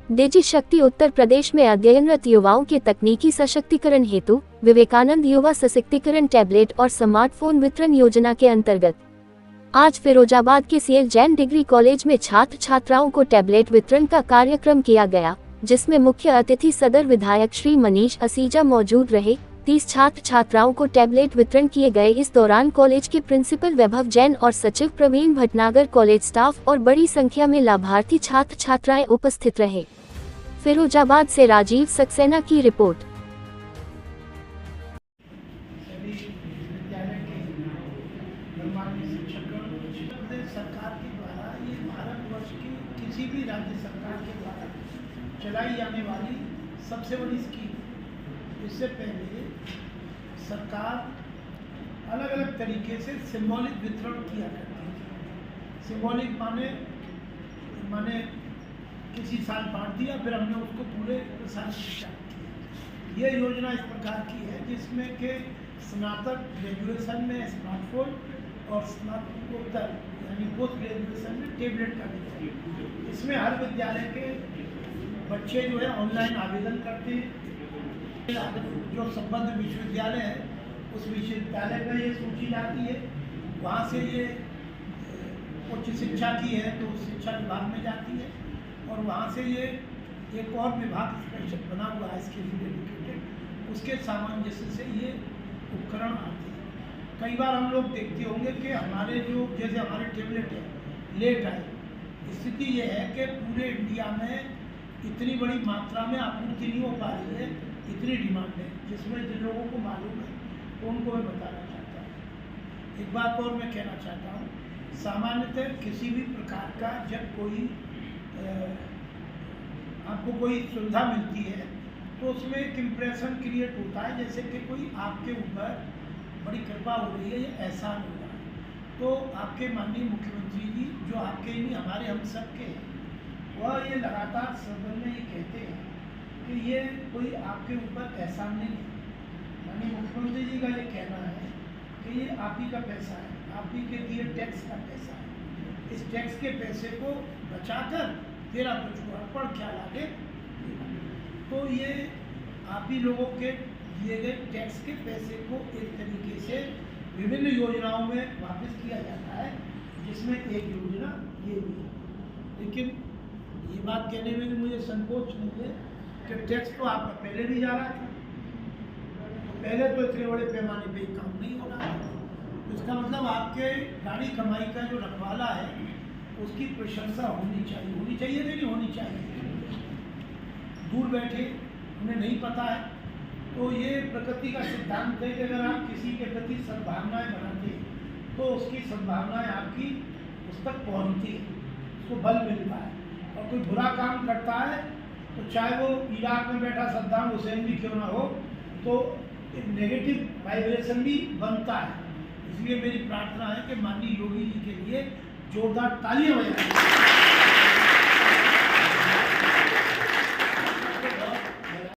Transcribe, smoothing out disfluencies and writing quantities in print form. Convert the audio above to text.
डिजी शक्ति उत्तर प्रदेश में अध्ययनरत युवाओं के तकनीकी सशक्तिकरण हेतु विवेकानंद युवा सशक्तिकरण टैबलेट और स्मार्टफोन वितरण योजना के अंतर्गत आज फिरोजाबाद के सीएल जैन डिग्री कॉलेज में छात्र छात्राओं को टैबलेट वितरण का कार्यक्रम किया गया, जिसमें मुख्य अतिथि सदर विधायक श्री मनीष असीजा मौजूद रहे। 30 छात्र छात्राओं को टैबलेट वितरण किए गए। इस दौरान कॉलेज के प्रिंसिपल वैभव जैन और सचिव प्रवीण भटनागर, कॉलेज स्टाफ और बड़ी संख्या में लाभार्थी छात्र छात्राएं उपस्थित रहे। फिरोजाबाद से राजीव सक्सेना की रिपोर्ट। सरकार के द्वारा ये भारतवर्ष की किसी भी राज्य सरकार के द्वारा चलाई जाने वाली सबसे बड़ी स्कीम। इससे पहले सरकार अलग अलग तरीके से सिंबॉलिक वितरण किया करती है। सिंबॉलिक माने किसी साल बांट दिया, फिर हमने उसको पूरे प्रसार किया। ये योजना इस प्रकार की है जिसमें कि स्नातक ग्रेजुएशन में स्मार्टफोन और स्नातकोत्तर यानी पोस्ट ग्रेजुएशन में टैबलेट का वितरण। इसमें हर विद्यालय के बच्चे जो है ऑनलाइन आवेदन करते हैं। जो संबद्ध विश्वविद्यालय है उस विश्वविद्यालय में ये सूची जाती है, वहाँ से ये उच्च शिक्षा की है तो शिक्षा विभाग में जाती है और वहाँ से ये एक और विभाग स्पेशल बना हुआ है इसके लिए डेडिकेटेड, उसके सामंजस्य से ये उपकरण आते हैं। कई बार हम लोग देखते होंगे कि हमारे जो जैसे हमारे टैबलेट है लेट आए। स्थिति ये है कि पूरे इंडिया में इतनी बड़ी मात्रा में आपूर्ति नहीं हो पा रही है, इतनी डिमांड है, जिसमें जिन लोगों को मालूम है तो उनको मैं बताना चाहता हूँ। एक बात और मैं कहना चाहता हूँ, सामान्यतः किसी भी प्रकार का जब कोई आपको कोई सुविधा मिलती है तो उसमें एक इम्प्रेशन क्रिएट होता है, जैसे कि कोई आपके ऊपर बड़ी कृपा हो रही है, ये एहसान हो रहा है। तो आपके माननीय मुख्यमंत्री जी जो आपके ही हमारे हम सब के हैं, वह ये लगातार सदन में ये कहते हैं कि ये कोई आपके ऊपर एहसान नहीं है। माननीय मुख्यमंत्री जी का ये कहना है कि ये आप ही का पैसा है, आप ही के दिए टैक्स का पैसा है। इस टैक्स के पैसे को बचाकर तेरा तुझको अर्पण क्या लागे। तो ये आप ही लोगों के दिए गए टैक्स के पैसे को एक तरीके से विभिन्न योजनाओं में वापस किया जाता है, जिसमें एक योजना ये भी है। लेकिन ये बात कहने में भी मुझे संकोच नहीं है कि टैक्स तो आपका पहले भी जा रहा था, तो पहले तो इतने बड़े पैमाने पे काम नहीं हो रहा है। इसका मतलब आपके गाड़ी कमाई का जो रखवाला है उसकी प्रशंसा होनी चाहिए नहीं होनी चाहिए। दूर बैठे उन्हें नहीं पता है, तो ये प्रकृति का सिद्धांत है कि अगर आप किसी के प्रति सद्भावनाएं बनाते हैं तो उसकी सद्भावनाएं आपकी उस तक पहुँचती है, उसको बल मिलता है। और कोई बुरा काम करता है तो चाहे वो इराक में बैठा सद्दाम हुसैन भी क्यों ना हो, तो एक नेगेटिव वाइब्रेशन भी बनता है। इसलिए मेरी प्रार्थना है कि माननीय योगी जी के लिए जोरदार तालियां बजाएं।